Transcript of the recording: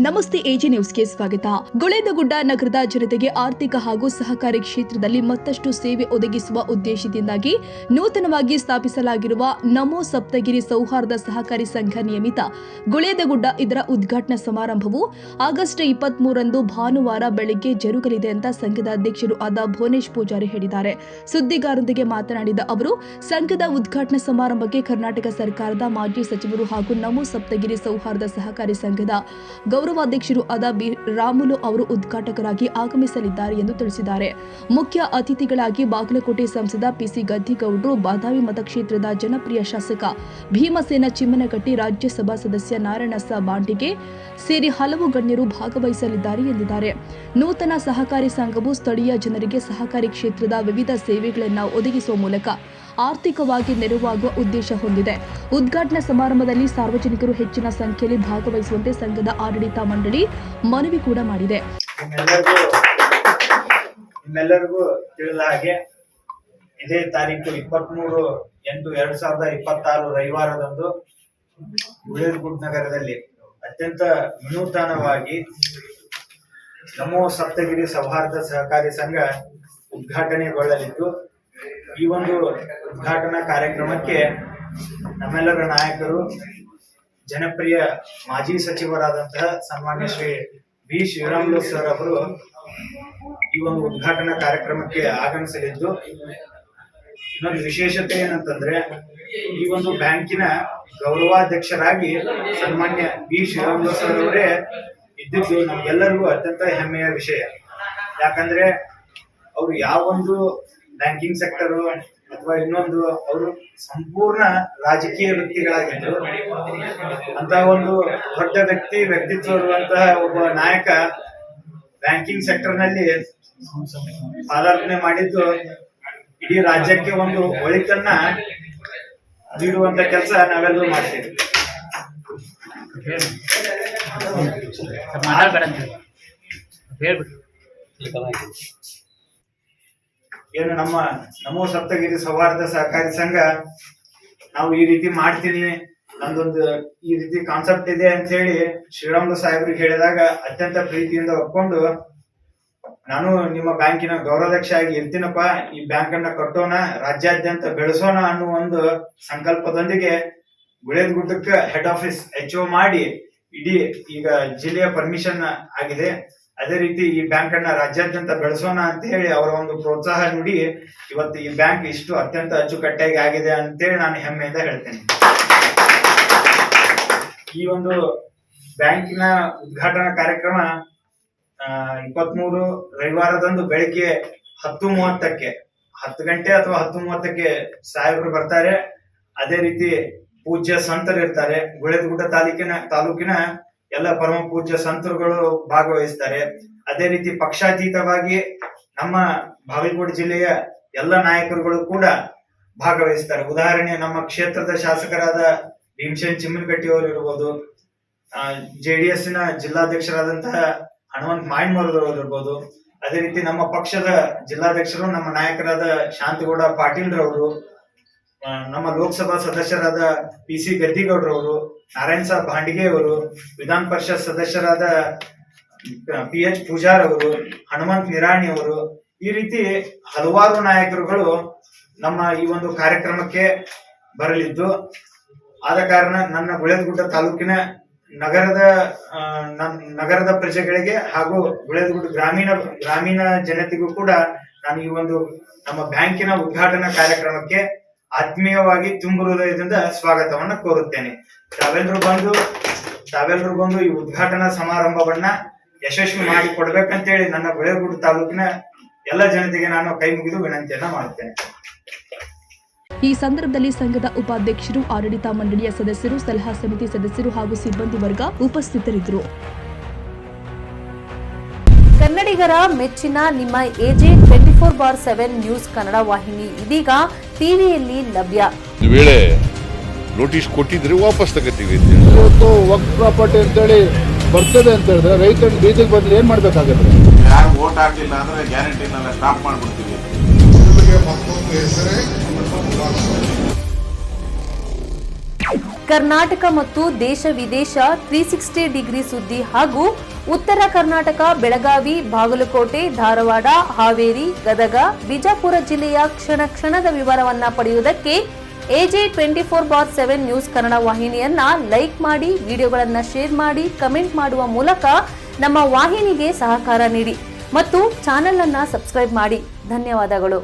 ನಮಸ್ತೆ ಎಜಿ ನ್ಯೂಸ್ಗೆ ಸ್ವಾಗತ. ಗುಳೇದಗುಡ್ಡ ನಗರದ ಜನತೆಗೆ ಆರ್ಥಿಕ ಹಾಗೂ ಸಹಕಾರಿ ಕ್ಷೇತ್ರದಲ್ಲಿ ಮತ್ತಷ್ಟು ಸೇವೆ ಒದಗಿಸುವ ಉದ್ದೇಶದಿಂದಾಗಿ ನೂತನವಾಗಿ ಸ್ಥಾಪಿಸಲಾಗಿರುವ ನಮೋ ಸಪ್ತಗಿರಿ ಸೌಹಾರ್ದ ಸಹಕಾರಿ ಸಂಘ ನಿಯಮಿತ ಗುಳೇದಗುಡ್ಡ ಇದರ ಉದ್ಘಾಟನಾ ಸಮಾರಂಭವು ಆಗಸ್ಟ್ 23ರಂದು ಭಾನುವಾರ ಬೆಳಗ್ಗೆ ಜರುಗಲಿದೆ ಅಂತ ಸಂಘದ ಅಧ್ಯಕ್ಷರು ಆದ ಭುವನೇಶ್ ಪೂಜಾರಿ ಹೇಳಿದ್ದಾರೆ. ಸುದ್ದಿಗಾರರೊಂದಿಗೆ ಮಾತನಾಡಿದ ಅವರು, ಸಂಘದ ಉದ್ಘಾಟನಾ ಸಮಾರಂಭಕ್ಕೆ ಕರ್ನಾಟಕ ಸರ್ಕಾರದ ಮಾಜಿ ಸಚಿವರು ಹಾಗೂ ನಮೋ ಸಪ್ತಗಿರಿ ಸೌಹಾರ್ದ ಸಹಕಾರಿ ಸಂಘದ ಗೌರವಾಧ್ಯಕ್ಷರು ಆದ ಬಿ ರಾಮುಲು ಅವರು ಉದ್ಘಾಟಕರಾಗಿ ಆಗಮಿಸಲಿದ್ದಾರೆ ಎಂದು ತಿಳಿಸಿದ್ದಾರೆ. ಮುಖ್ಯ ಅತಿಥಿಗಳಾಗಿ ಬಾಗಲಕೋಟೆ ಸಂಸದ ಪಿಸಿ ಗದ್ದಿಗೌಡರು, ಬಾದಾಮಿ ಮತಕ್ಷೇತ್ರದ ಜನಪ್ರಿಯ ಶಾಸಕ ಭೀಮಸೇನ ಚಿಮ್ಮನಗಟ್ಟಿ, ರಾಜ್ಯಸಭಾ ಸದಸ್ಯ ನಾರಾಯಣಸ ಬಾಂಡಿಗೆ ಸೇರಿ ಹಲವು ಗಣ್ಯರು ಭಾಗವಹಿಸಲಿದ್ದಾರೆ ಎಂದಿದ್ದಾರೆ. ನೂತನ ಸಹಕಾರಿ ಸಂಘವು ಸ್ಥಳೀಯ ಜನರಿಗೆ ಸಹಕಾರಿ ಕ್ಷೇತ್ರದ ವಿವಿಧ ಸೇವೆಗಳನ್ನು ಒದಗಿಸುವ ಮೂಲಕ ಆರ್ಥಿಕವಾಗಿ ನೆರವಾಗುವ ಉದ್ದೇಶ ಹೊಂದಿದೆ. ಉದ್ಘಾಟನಾ ಸಮಾರಂಭದಲ್ಲಿ ಸಾರ್ವಜನಿಕರು ಹೆಚ್ಚಿನ ಸಂಖ್ಯೆಯಲ್ಲಿ ಭಾಗವಹಿಸುವಂತೆ ಸಂಘದ ಆಡಳಿತ ಮಂಡಳಿ ಮನವಿ ಕೂಡ ಮಾಡಿದೆ. ನಿಮ್ಮೆಲ್ಲರಿಗೂ ತಿಳಿದ ಹಾಗೆ ಇದೇ ತಾರೀಕು 23/8/2026 ರವಿವಾರದಂದು ಗುಳೇದಗುಡ್ಡ ನಗರದಲ್ಲಿ ಅತ್ಯಂತ ವಿನೂತನವಾಗಿ ನಮೋ ಸಪ್ತಗಿರಿ ಸೌಹಾರ್ದ ಸಹಕಾರಿ ಸಂಘ ಉದ್ಘಾಟನೆಗೊಳ್ಳಲಿದ್ದು, ಈ ಒಂದು ಉದ್ಘಾಟನಾ ಕಾರ್ಯಕ್ರಮಕ್ಕೆ ನಮ್ಮೆಲ್ಲರ ನಾಯಕರು, ಜನಪ್ರಿಯ ಮಾಜಿ ಸಚಿವರಾದಂತಹ ಸನ್ಮಾನ್ಯ ಶ್ರೀ ಬಿ ಶ್ರೀರಾಮುಲು ಸರ್ ಅವರು ಈ ಒಂದು ಉದ್ಘಾಟನಾ ಕಾರ್ಯಕ್ರಮಕ್ಕೆ ಆಗಮಿಸಲಿದ್ದು, ಇನ್ನೊಂದು ವಿಶೇಷತೆ ಏನಂತಂದ್ರೆ, ಈ ಒಂದು ಬ್ಯಾಂಕಿನ ಗೌರವಾಧ್ಯಕ್ಷರಾಗಿ ಸನ್ಮಾನ್ಯ ಬಿ ಶ್ರೀರಾಮುಲು ಸರ್ ಅವರೇ ಇದ್ದಿದ್ದು ನಮ್ಗೆಲ್ಲರಿಗೂ ಅತ್ಯಂತ ಹೆಮ್ಮೆಯ ವಿಷಯ. ಯಾಕಂದ್ರೆ ಅವರು ಯಾವೊಂದು ಬ್ಯಾಂಕಿಂಗ್ ಸೆಕ್ಟರ್ ಅಥವಾ ಇನ್ನೊಂದು ಅವರು ಸಂಪೂರ್ಣ ರಾಜಕೀಯ ವ್ಯಕ್ತಿಗಳಾಗಿದ್ದು, ಅಂತ ಒಂದು ದೊಡ್ಡ ವ್ಯಕ್ತಿತ್ವ ಇರುವಂತಹ ಒಬ್ಬ ನಾಯಕ ಬ್ಯಾಂಕಿಂಗ್ ಸೆಕ್ಟರ್ ನಲ್ಲಿ ಪಾದಾರ್ಪಣೆ ಮಾಡಿದ್ದು ಇಡೀ ರಾಜ್ಯಕ್ಕೆ ಒಂದು ಒಳಿತನ್ನ ನೀಡುವಂತ ಕೆಲಸ ನಾವೆಲ್ಲರೂ ಮಾಡ್ತೀವಿ. ಏನು ನಮ್ಮ ನಮೋ ಸಪ್ತಗಿರಿ ಸೌಹಾರ್ದ ಸಹಕಾರಿ ಸಂಘ ನಾವು ಈ ರೀತಿ ಮಾಡ್ತೀನಿ, ನಂದೊಂದು ಈ ರೀತಿ ಕಾನ್ಸೆಪ್ಟ್ ಇದೆ ಅಂತ ಹೇಳಿ ಶ್ರೀರಾಮುಲು ಸಾಹೇಬ್ರಿಗೆ ಹೇಳಿದಾಗ ಅತ್ಯಂತ ಪ್ರೀತಿಯಿಂದ ಒಪ್ಕೊಂಡು, ನಾನು ನಿಮ್ಮ ಬ್ಯಾಂಕಿನ ಗೌರವಾಧ್ಯಕ್ಷ ಆಗಿ ಇರ್ತೀನಪ್ಪ, ಈ ಬ್ಯಾಂಕ್ ಅನ್ನ ಕಟ್ಟೋಣ, ರಾಜ್ಯಾದ್ಯಂತ ಬೆಳೆಸೋಣ ಅನ್ನೋ ಒಂದು ಸಂಕಲ್ಪದೊಂದಿಗೆ ಗುಳೇದಗುಡ್ಡಕ್ಕೆ ಹೆಡ್ ಆಫೀಸ್ HO ಮಾಡಿ ಇಡೀ ಈಗ ಜಿಲ್ಲೆಯ ಪರ್ಮಿಷನ್ ಆಗಿದೆ. ಅದೇ ರೀತಿ ಈ ಬ್ಯಾಂಕ್ ಅನ್ನ ರಾಜ್ಯಾದ್ಯಂತ ಬೆಳೆಸೋಣ ಅಂತ ಹೇಳಿ ಅವರ ಒಂದು ಪ್ರೋತ್ಸಾಹ ನೀಡಿ ಇವತ್ತು ಈ ಬ್ಯಾಂಕ್ ಇಷ್ಟು ಅತ್ಯಂತ ಅಚ್ಚುಕಟ್ಟಾಗಿ ಆಗಿದೆ ಅಂತೇಳಿ ನಾನು ಹೆಮ್ಮೆಯಿಂದ ಹೇಳ್ತೇನೆ. ಈ ಒಂದು ಬ್ಯಾಂಕಿನ ಉದ್ಘಾಟನಾ ಕಾರ್ಯಕ್ರಮ 23 ರವಿವಾರದಂದು ಬೆಳಿಗ್ಗೆ 10:30ಕ್ಕೆ 10 ಗಂಟೆ ಅಥವಾ 10:30ಕ್ಕೆ ಸಾಹೇಬರು ಬರ್ತಾರೆ. ಅದೇ ರೀತಿ ಪೂಜ್ಯ ಸಂತರು ಇರ್ತಾರೆ. ಗುಳೇದಗುಡ್ಡ ತಾಲೂಕಿನ ಎಲ್ಲ ಪರಮ ಪೂಜ್ಯ ಸಂತರುಗಳು ಭಾಗವಹಿಸ್ತಾರೆ. ಅದೇ ರೀತಿ ಪಕ್ಷಾತೀತವಾಗಿ ನಮ್ಮ ಬಾಗಲಕೋಟೆ ಜಿಲ್ಲೆಯ ಎಲ್ಲ ನಾಯಕರುಗಳು ಕೂಡ ಭಾಗವಹಿಸ್ತಾರೆ. ಉದಾಹರಣೆ, ನಮ್ಮ ಕ್ಷೇತ್ರದ ಶಾಸಕರಾದ ಭೀಮಸೇನ ಚಿಮ್ಮನಗಟ್ಟಿ ಅವರು ಇರ್ಬೋದು, JDS ನ ಜಿಲ್ಲಾಧ್ಯಕ್ಷರಾದಂತಹ ಹನುಮಂತ ಮಾಯಣ್ಣವರು ಇರ್ಬೋದು, ಅದೇ ರೀತಿ ನಮ್ಮ ಪಕ್ಷದ ಜಿಲ್ಲಾಧ್ಯಕ್ಷರು ನಮ್ಮ ನಾಯಕರಾದ ಶಾಂತಗೌಡ ಪಾಟೀಲ್ ರವರು, ನಮ್ಮ ಲೋಕಸಭಾ ಸದಸ್ಯರಾದ PC ಗದ್ದಿಗೌಡರವರು, ನಾರಾಯಣಸ ಬಾಂಡಿಗೆ ಅವರು, ವಿಧಾನ ಪರಿಷತ್ ಸದಸ್ಯರಾದ PH ಪೂಜಾರ್ ಅವರು, ಹನುಮಂತ್ ನಿರಾಣಿ ಅವರು, ಈ ರೀತಿ ಹಲವಾರು ನಾಯಕರುಗಳು ನಮ್ಮ ಈ ಒಂದು ಕಾರ್ಯಕ್ರಮಕ್ಕೆ ಬರಲಿದ್ದು, ಆದ ಕಾರಣ ನನ್ನ ಗುಳೇದಗುಡ್ಡ ತಾಲೂಕಿನ ನಗರದ ಪ್ರಜೆಗಳಿಗೆ ಹಾಗೂ ಗುಳೇದಗುಡ್ಡ ಗ್ರಾಮೀಣ ಜನತೆಗೂ ಕೂಡ ನಾನು ಈ ಒಂದು ನಮ್ಮ ಬ್ಯಾಂಕಿನ ಉದ್ಘಾಟನಾ ಕಾರ್ಯಕ್ರಮಕ್ಕೆ ಆತ್ಮೀಯವಾಗಿ ತುಂಬು ಹೃದಯದಿಂದ ಸ್ವಾಗತವನ್ನ ಕೋರುತ್ತೇನೆ. ತಾವೆಲ್ಲರೂ ಬಂದು ಈ ಉದ್ಘಾಟನಾ ಸಮಾರಂಭವನ್ನ ಯಶಸ್ವಿ ಮಾಡಿ ಕೊಡ್ಬೇಕಂತೇಳಿ ನನ್ನ ಗುಳೇದಗುಡ್ಡ ತಾಲೂಕಿನ ಎಲ್ಲ ಜನತೆಗೆ ನಾನು ಕೈ ಮುಗಿದು ವಿನಂತಿಯನ್ನ ಮಾಡುತ್ತೇನೆ. ಈ ಸಂದರ್ಭದಲ್ಲಿ ಸಂಘದ ಉಪಾಧ್ಯಕ್ಷರು, ಆಡಳಿತ ಮಂಡಳಿಯ ಸದಸ್ಯರು, ಸಲಹಾ ಸಮಿತಿ ಸದಸ್ಯರು ಹಾಗೂ ಸಿಬ್ಬಂದಿ ವರ್ಗ ಉಪಸ್ಥಿತರಿದ್ದರು. ಕನ್ನಡಿಗರ ಮೆಚ್ಚಿನ ನಿಮ್ಮ AJ 24/7 ನ್ಯೂಸ್ ಕನ್ನಡ ವಾಹಿನಿ ಇದೀಗ ಟಿವಿಯಲ್ಲಿ ಲಭ್ಯ. ಒಂದು ವೇಳೆ ನೋಟಿಸ್ ಕೊಟ್ಟಿದ್ರೆ ವಾಪಸ್ ತಗೋತೀವಿ. ಇವತ್ತು ವಕ್ಫ್ ಪ್ರಾಪರ್ಟಿ ಅಂತೇಳಿ ಬರ್ತದೆ ಅಂತ ಹೇಳಿದ್ರೆ ರೈತರು ಬೀದಿಗೆ ಬಂದ್ರೆ ಏನ್ ಮಾಡ್ಬೇಕಾಗತ್ತೆ? ಯಾರು ವೋಟ್ ಹಾಕಲಿಲ್ಲ ಅಂದ್ರೆ ಗ್ಯಾರಂಟಿನೆಲ್ಲ ಸ್ಟಾಪ್ ಮಾಡ್ಬಿಡ್ತೀವಿ. ಕರ್ನಾಟಕ ಮತ್ತು ದೇಶ ವಿದೇಶ 360 ಡಿಗ್ರಿ ಸುದ್ದಿ ಹಾಗೂ ಉತ್ತರ ಕರ್ನಾಟಕ, ಬೆಳಗಾವಿ, ಬಾಗಲಕೋಟೆ, ಧಾರವಾಡ, ಹಾವೇರಿ, ಗದಗ, ಬಿಜಾಪುರ ಜಿಲ್ಲೆಯ ಕ್ಷಣ ಕ್ಷಣದ ವಿವರವನ್ನ ಪಡೆಯುವುದಕ್ಕೆ AJ 24/7 ನ್ಯೂಸ್ ಕನ್ನಡ ವಾಹಿನಿಯನ್ನ ಲೈಕ್ ಮಾಡಿ, ವಿಡಿಯೋಗಳನ್ನ ಶೇರ್ ಮಾಡಿ, ಕಮೆಂಟ್ ಮಾಡುವ ಮೂಲಕ ನಮ್ಮ ವಾಹಿನಿಗೆ ಸಹಕಾರ ನೀಡಿ ಮತ್ತು ಚಾನೆಲ್ ಅನ್ನ ಸಬ್ಸ್ಕ್ರೈಬ್ ಮಾಡಿ. ಧನ್ಯವಾದಗಳು.